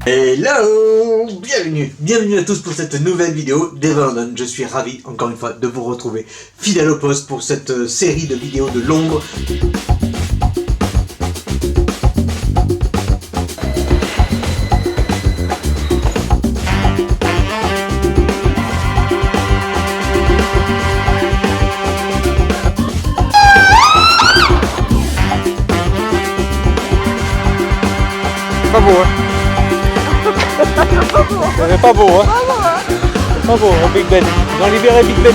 Hello, bienvenue à tous pour cette nouvelle vidéo d'Everlond. Je suis ravi encore une fois de vous retrouver fidèle au poste pour cette série de vidéos de l'ombre. Pas beau, hein. C'est pas beau, hein. Pas beau, hein, Big Ben. Ils ont libéré Big Ben.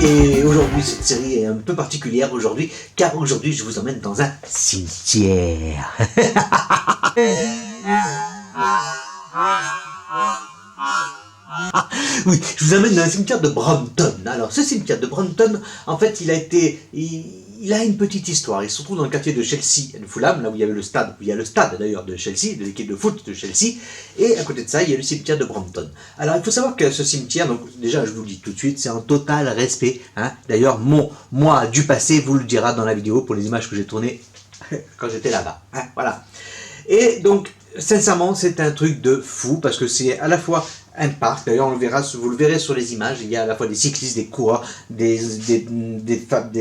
Et aujourd'hui, cette série est un peu particulière aujourd'hui, car aujourd'hui, je vous emmène dans un cimetière. Oui, je vous emmène dans un cimetière de Brompton. Alors, ce cimetière de Brompton, en fait, il a une petite histoire. Il se trouve dans le quartier de Chelsea and Fulham, là où il y avait le stade, où il y a le stade d'ailleurs de Chelsea, de l'équipe de foot de Chelsea, et à côté de ça, il y a le cimetière de Brompton. Alors, il faut savoir que ce cimetière, donc déjà, je vous le dis tout de suite, c'est un total respect. Hein. D'ailleurs, moi du passé vous le dira dans la vidéo pour les images que j'ai tournées quand j'étais là-bas. Hein, voilà. Et donc, sincèrement, c'est un truc de fou parce que c'est à la fois un parc, d'ailleurs vous le verrez sur les images, il y a à la fois des cyclistes, des coureurs, des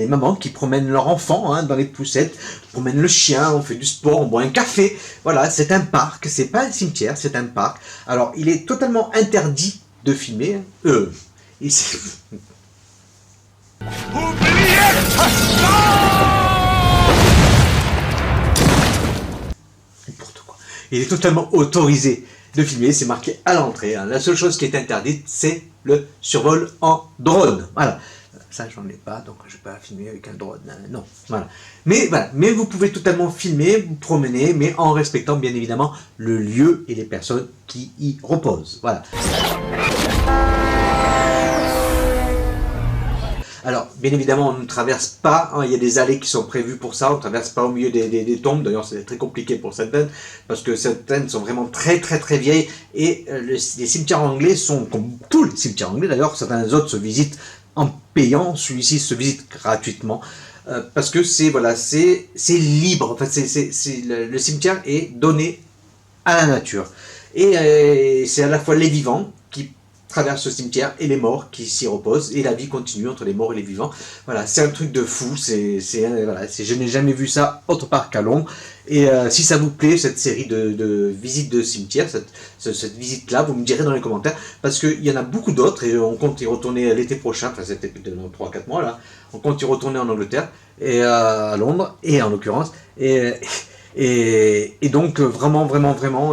mamans qui promènent leur enfant hein, dans les poussettes, promènent le chien, on fait du sport, on boit un café, voilà, c'est un parc, c'est pas un cimetière, c'est un parc. Alors il est totalement interdit de filmer, ici. N'importe quoi. Il est totalement autorisé de filmer, c'est marqué à l'entrée. Hein. La seule chose qui est interdite, c'est le survol en drone. Voilà. Ça, j'en ai pas, donc je ne vais pas filmer avec un drone. Non, voilà. Mais voilà. Mais vous pouvez totalement filmer, vous promener, mais en respectant bien évidemment le lieu et les personnes qui y reposent. Voilà. Alors, bien évidemment, on ne traverse pas, hein, il y a des allées qui sont prévues pour ça, on ne traverse pas au milieu des tombes, d'ailleurs c'est très compliqué pour certaines, parce que certaines sont vraiment très vieilles, et les cimetières anglais sont, comme tous les cimetières anglais d'ailleurs, certains autres se visitent en payant, celui-ci se visite gratuitement, parce que c'est libre, en fait, le cimetière est donné à la nature, et c'est à la fois les vivants qui traverse ce cimetière et les morts qui s'y reposent et la vie continue entre les morts et les vivants. Voilà, c'est un truc de fou, je n'ai jamais vu ça autre part qu'à Londres. Et si ça vous plaît, cette série de visites de cimetière, cette visite-là, vous me direz dans les commentaires, parce qu'il y en a beaucoup d'autres et on compte y retourner l'été prochain, enfin c'était dans 3-4 mois là, on compte y retourner en Angleterre, et à Londres, et en l'occurrence, et donc vraiment,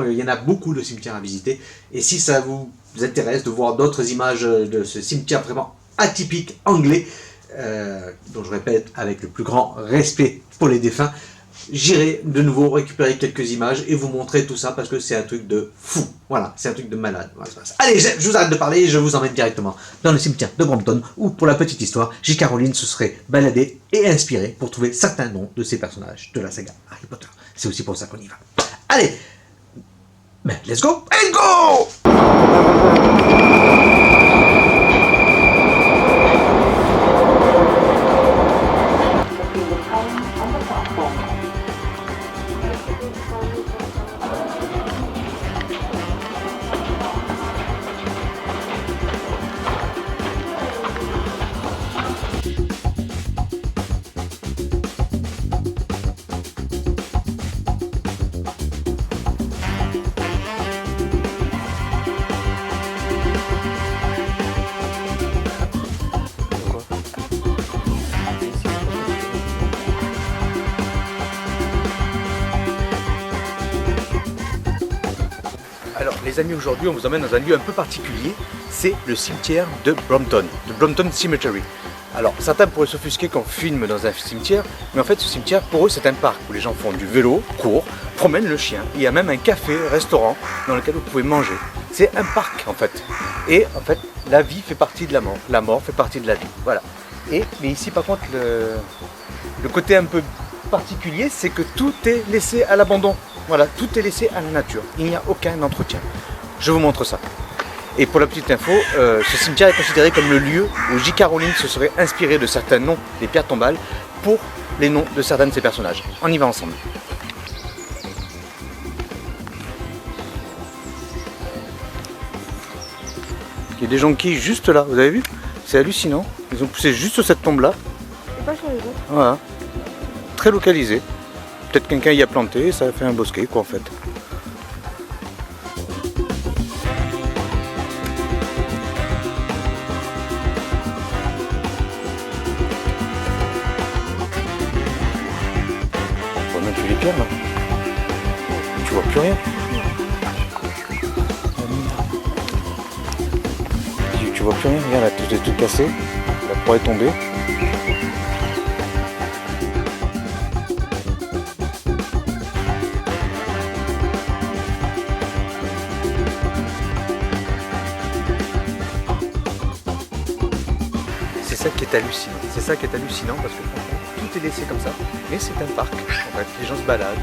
il y en a beaucoup de cimetières à visiter, et si ça vous intéresse de voir d'autres images de ce cimetière vraiment atypique anglais, dont je répète avec le plus grand respect pour les défunts, j'irai de nouveau récupérer quelques images et vous montrer tout ça parce que c'est un truc de fou. Voilà, c'est un truc de malade. Voilà, allez, je vous arrête de parler et je vous emmène directement dans le cimetière de Brompton où, pour la petite histoire, J. Caroline se serait baladée et inspirée pour trouver certains noms de ces personnages de la saga Harry Potter. C'est aussi pour ça qu'on y va. Allez, mais let's go, let's go! les amis, aujourd'hui on vous emmène dans un lieu un peu particulier, c'est le cimetière de Brompton, le Brompton Cemetery. Alors certains pourraient s'offusquer qu'on filme dans un cimetière, mais en fait ce cimetière pour eux c'est un parc où les gens font du vélo, courent, promènent le chien. Il y a même un café, restaurant dans lequel vous pouvez manger. C'est un parc en fait. Et en fait la vie fait partie de la mort fait partie de la vie. Voilà. Mais ici par contre le côté un peu particulier, c'est que tout est laissé à l'abandon. Voilà, tout est laissé à la nature. Il n'y a aucun entretien. Je vous montre ça. Et pour la petite info, ce cimetière est considéré comme le lieu où J.K. Rowling se serait inspiré de certains noms des pierres tombales pour les noms de certains de ses personnages. On y va ensemble. Il y a des jonquilles juste là, vous avez vu? C'est hallucinant. Ils ont poussé juste cette tombe là. Et pas sur les autres. Voilà. Très localisé. Peut-être quelqu'un y a planté et ça a fait un bosquet quoi en fait. On voit même plus les pierres là. Tu vois plus rien. Tu vois plus rien, regarde là, tout est tout cassé. La croix est tombée. C'est ça qui est hallucinant. C'est ça qui est hallucinant parce que tout est laissé comme ça. Mais c'est un parc. En fait, les gens se baladent,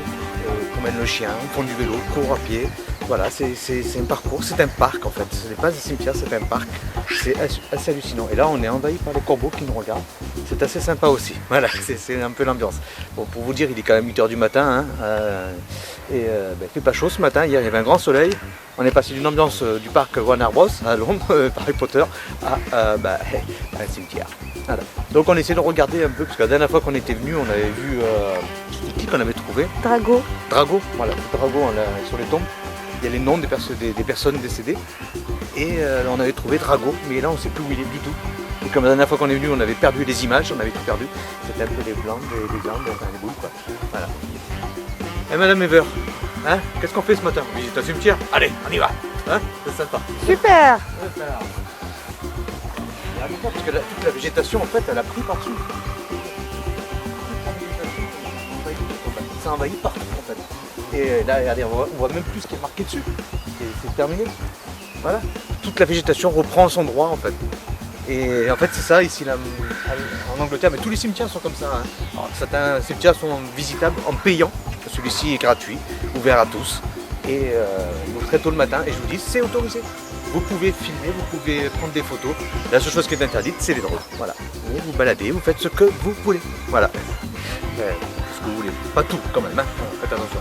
promènent le chien, font du vélo, courent à pied. Voilà, c'est un parcours, c'est un parc en fait. Ce n'est pas un cimetière, c'est un parc. C'est assez hallucinant. Et là, on est envahi par les corbeaux qui nous regardent. C'est assez sympa aussi. Voilà, c'est un peu l'ambiance. Bon, pour vous dire, il est quand même 8 h du matin. Hein, il fait pas chaud ce matin. Hier, il y avait un grand soleil. On est passé d'une ambiance du parc Warner Bros à Londres, Harry Potter, à un cimetière. Voilà. Donc on essaie de regarder un peu, parce que la dernière fois qu'on était venu, on avait vu qui qu'on avait trouvé. Drago. Drago, voilà, Drago sur les tombes. Il y a les noms des personnes décédées. Et on avait trouvé Drago, mais là on ne sait plus où il est du tout. Et comme la dernière fois qu'on est venu, on avait perdu les images, on avait tout perdu. C'était un peu des blancs, des glandes, enfin des boules quoi. Voilà. Et Madame Ever, hein, qu'est-ce qu'on fait ce matin? On visite un cimetière? Allez, on y va. Hein, c'est sympa. Super. Super. Parce que toute la végétation en fait elle a pris partout. Ça envahit partout en fait. Et là regardez, on voit même plus ce qui est marqué dessus. C'est terminé. Voilà. Toute la végétation reprend son droit en fait. Et en fait c'est ça ici là, en Angleterre, mais tous les cimetières sont comme ça. Hein. Alors, certains cimetières sont visitables en payant. Celui-ci est gratuit, ouvert à tous. Et donc très tôt le matin, et je vous dis, c'est autorisé. Vous pouvez filmer, vous pouvez prendre des photos. La seule chose qui est interdite, c'est les drones. Voilà. Vous vous baladez, vous faites ce que vous voulez. Voilà. Ce que vous voulez. Pas tout quand même, hein. Faites attention.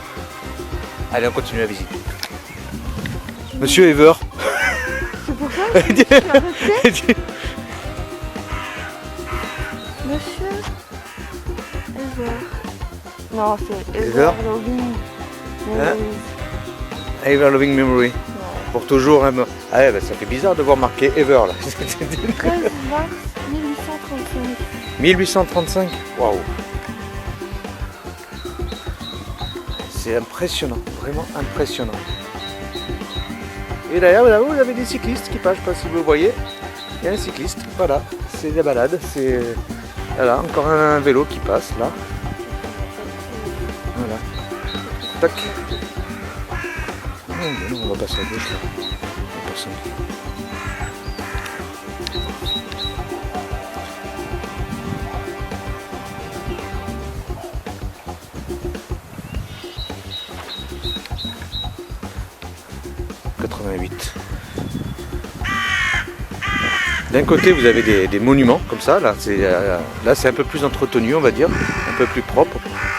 Allez, on continue la visite. Monsieur Ever. C'est pour ça que tu l'as arrêté. Monsieur Ever. Non, c'est Ever. Loving Hein? Memories. Ever Loving Memory. Ouais. Pour toujours. Hein. Ah ouais, bah, ça fait bizarre de voir marqué Ever là. 13 mars 1835. 1835. Waouh. C'est impressionnant, vraiment impressionnant. Et d'ailleurs, là, vous avez des cyclistes qui passent, je ne sais pas si vous le voyez. Il y a un cycliste, voilà, c'est la balade, c'est... Voilà, encore un vélo qui passe, là. Voilà. Tac. On va passer à gauche, là. Il y a personne. D'un côté vous avez des monuments comme ça, là c'est un peu plus entretenu on va dire, un peu plus propre.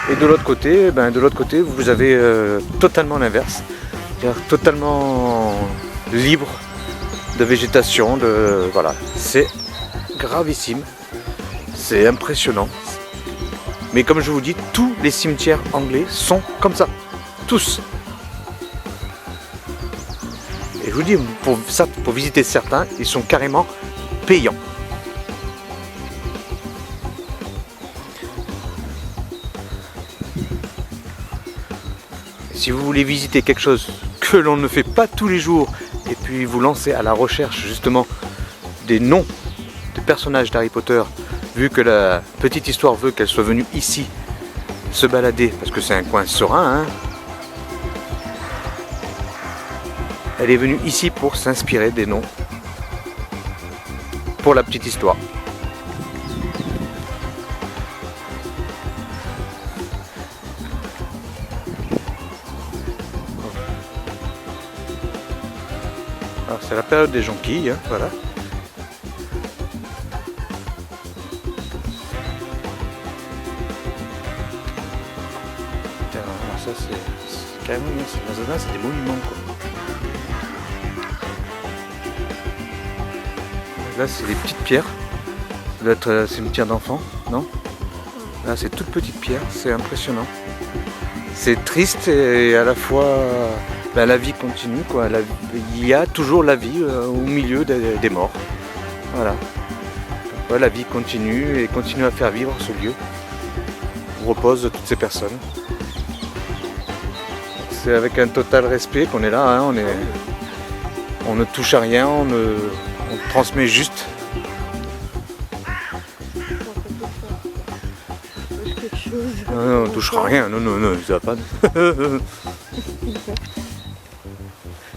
Et de l'autre côté, vous avez totalement l'inverse, c'est-à-dire totalement libre de végétation, voilà. C'est gravissime, c'est impressionnant. Mais comme je vous dis, tous les cimetières anglais sont comme ça, tous. Et je vous dis, pour visiter certains, ils sont carrément payants. Et si vous voulez visiter quelque chose que l'on ne fait pas tous les jours et puis vous lancez à la recherche justement des noms de personnages d'Harry Potter, vu que la petite histoire veut qu'elle soit venue ici se balader, parce que c'est un coin serein, hein. Elle est venue ici pour s'inspirer des noms pour la petite histoire. Alors c'est la période des jonquilles, hein, voilà. Alors ça c'est carrément, c'est des monuments quoi. Là c'est des petites pierres. Ça doit être un cimetière d'enfants, non? Là c'est toutes petites pierres, c'est impressionnant. C'est triste et à la fois ben, la vie continue quoi. Il y a toujours la vie au milieu des morts. Voilà. Ouais, la vie continue et continue à faire vivre ce lieu où reposent toutes ces personnes. C'est avec un total respect qu'on est là, hein, on ne touche à rien, on transmet juste. Non, on ne touchera rien, non, ça va pas.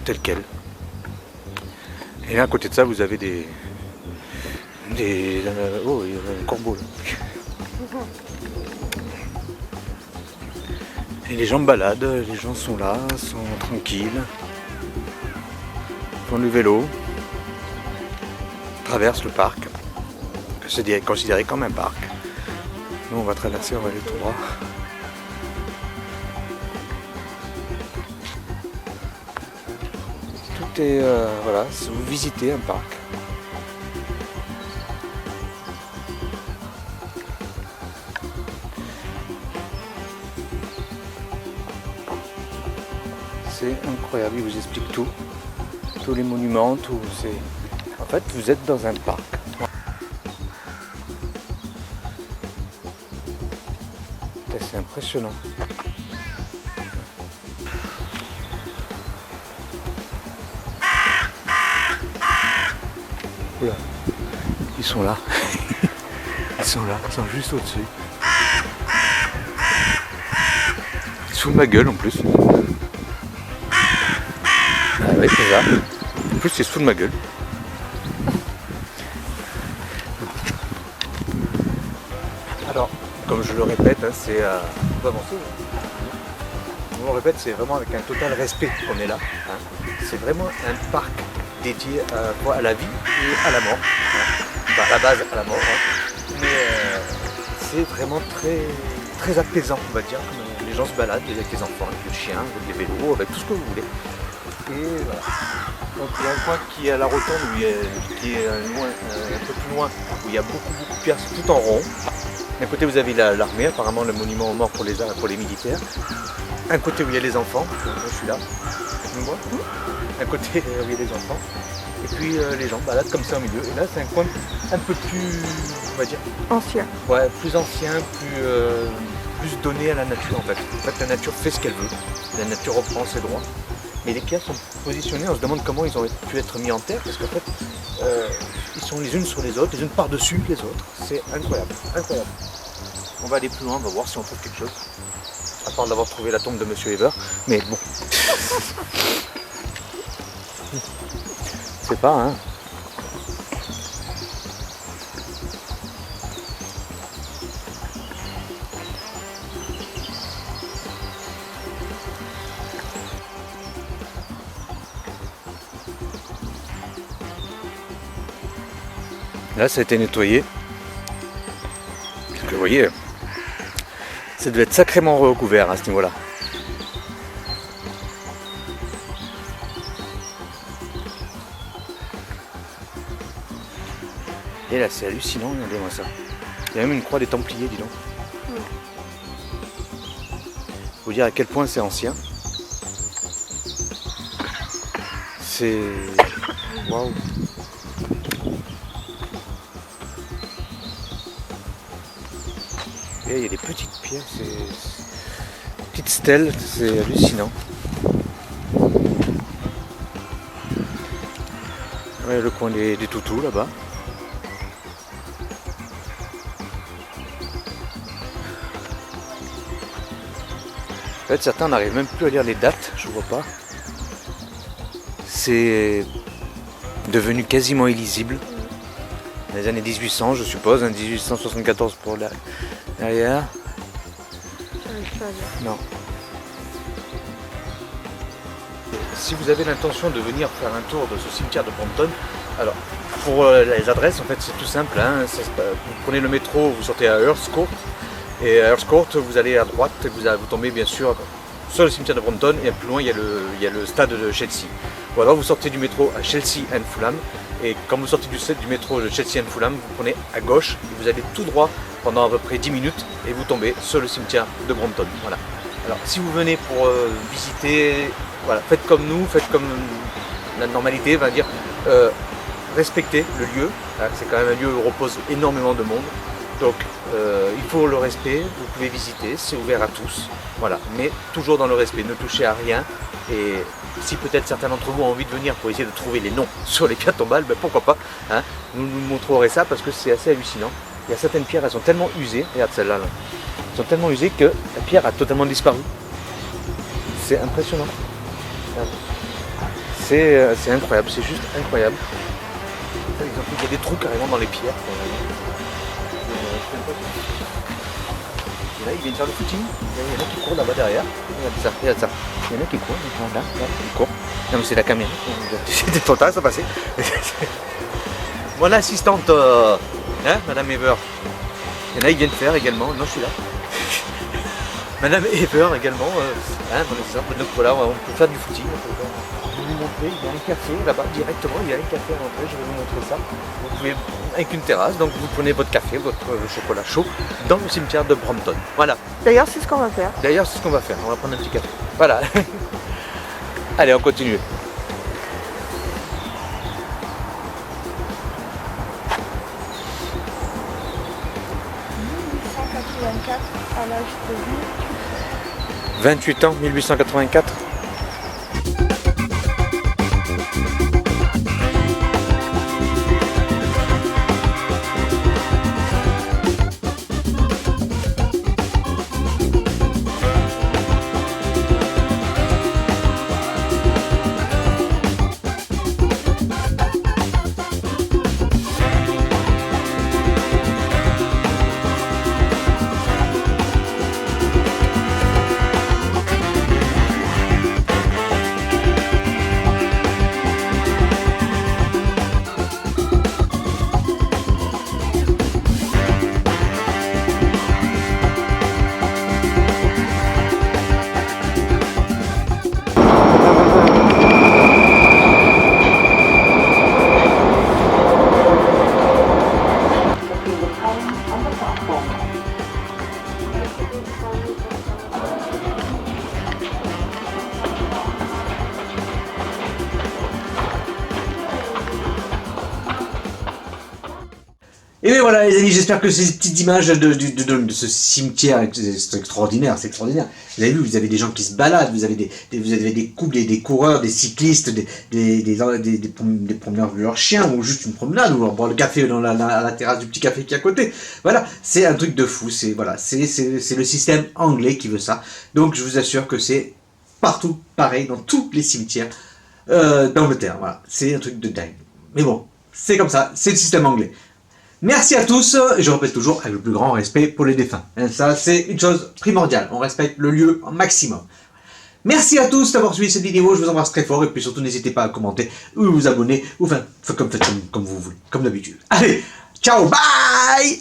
Tel quel. Et là, à côté de ça, vous avez oh, il y a un corbeau là. Et les gens baladent, les gens sont là, sont tranquilles, font du vélo, traversent le parc, que c'est considéré comme un parc. Nous on va traverser, on va aller tout droit. Tout est, voilà, vous visitez un parc. C'est incroyable, il vous explique tout, tous les monuments, tout. En fait, vous êtes dans un parc. C'est impressionnant. Oula, ils sont là. Ils sont là, ils sont juste au-dessus. Ils se foutent de ma gueule en plus. Ah ouais, c'est ça. En plus, ils se foutent de ma gueule. Alors, comme je le répète, hein, c'est... on va avancer. Comme on le répète, c'est vraiment avec un total respect qu'on est là. Hein. C'est vraiment un parc dédié à la vie et à la mort. Hein. Enfin, à la base, à la mort. Hein. Mais c'est vraiment très, très apaisant, on va dire. Les gens se baladent avec les enfants, avec le chien, avec les vélos, avec tout ce que vous voulez. Et voilà. Donc il y a un coin qui est à la rotonde, qui est un peu plus loin, où il y a beaucoup de pierres tout en rond. D'un côté vous avez l'armée, apparemment le monument aux morts pour les militaires. Un côté où il y a les enfants, moi je suis là, tu me vois. Un côté où il y a les enfants. Et puis les gens baladent comme ça au milieu. Et là c'est un coin un peu plus, on va dire... Ancien. Ouais, plus ancien, plus donné à la nature en fait. En fait la nature fait ce qu'elle veut, la nature reprend ses droits. Mais les pierres sont positionnées, on se demande comment ils ont pu être mis en terre, parce qu'en fait, ils sont les unes sur les autres, les unes par-dessus les autres. C'est incroyable, incroyable. On va aller plus loin, on va voir si on trouve quelque chose. À part d'avoir trouvé la tombe de Monsieur Ever, mais bon. C'est pas, hein. Là, ça a été nettoyé. Vous voyez, ça devait être sacrément recouvert à ce niveau-là. Et là, c'est hallucinant, regardez-moi ça. Il y a même une croix des Templiers, dis donc. Faut dire à quel point c'est ancien. C'est... Waouh. Et il y a des petites pierres, des petites stèles, c'est hallucinant. Ouais, le coin des toutous là-bas. En fait, certains n'arrivent même plus à lire les dates, je vois pas. C'est devenu quasiment illisible. Dans les années 1800, je suppose, 1874 pour derrière. Non. Si vous avez l'intention de venir faire un tour de ce cimetière de Brompton, alors pour les adresses, en fait, c'est tout simple. Hein, vous prenez le métro, vous sortez à Earls Court, et à Earls Court, vous allez à droite, et vous tombez bien sûr sur le cimetière de Brompton, et plus loin, il y a le stade de Chelsea. Ou alors vous sortez du métro à Chelsea and Fulham, et quand vous sortez du métro de Chelsea and Fulham, vous prenez à gauche, et vous allez tout droit pendant à peu près 10 minutes, et vous tombez sur le cimetière de Brompton. Voilà. Alors si vous venez pour visiter, voilà, faites comme nous, faites comme la normalité, va dire, respectez le lieu. C'est quand même un lieu où repose énormément de monde. Donc il faut le respect, vous pouvez visiter, c'est ouvert à tous. Voilà, mais toujours dans le respect, ne touchez à rien. Et si peut-être certains d'entre vous ont envie de venir pour essayer de trouver les noms sur les pierres tombales, ben pourquoi pas, hein, nous montrerons ça parce que c'est assez hallucinant. Il y a certaines pierres, elles sont tellement usées, regarde celle-là, là. Elles sont tellement usées que la pierre a totalement disparu. C'est impressionnant. C'est incroyable, c'est juste incroyable. Par exemple, il y a des trous carrément dans les pierres. Et là, il vient de faire le footing. Il y en a qui courent là-bas derrière. Regarde ça. Il y en a qui courent. Là, ils courent. Non, mais c'est la caméra. C'était trop tard, ça passait. Mon assistante, hein, Madame Ever. Il y en a qui viennent faire également. Non, je suis là. Madame Ever également. Hein, mon assistante. Donc voilà, on peut faire du footing. Je vais vous montrer, il y a un café là-bas directement, il y a un café à l'entrée, je vais vous montrer ça. Vous pouvez, avec une terrasse, donc vous prenez votre café, votre chocolat chaud dans le cimetière de Brompton. Voilà. D'ailleurs, c'est ce qu'on va faire. D'ailleurs, c'est ce qu'on va faire, on va prendre un petit café. Voilà. Allez, on continue. À l'âge de 28 ans, 1884. Et bien voilà les amis, j'espère que ces petites images de ce cimetière, c'est extraordinaire, c'est extraordinaire. Vous avez vu, vous avez des gens qui se baladent, vous avez des couples, des coureurs, des cyclistes, des promeneurs de leurs chiens, ou juste une promenade, ou boire le café à la terrasse du petit café qui est à côté. Voilà, c'est un truc de fou, c'est le système anglais qui veut ça. Donc je vous assure que c'est partout pareil, dans tous les cimetières d'Angleterre. Voilà, c'est un truc de dingue. Mais bon, c'est comme ça, c'est le système anglais. Merci à tous, je répète toujours, avec le plus grand respect pour les défunts. Ça, c'est une chose primordiale, on respecte le lieu au maximum. Merci à tous d'avoir suivi cette vidéo, je vous embrasse très fort, et puis surtout n'hésitez pas à commenter, ou vous abonner, ou enfin, faites comme vous voulez, comme d'habitude. Allez, ciao, bye!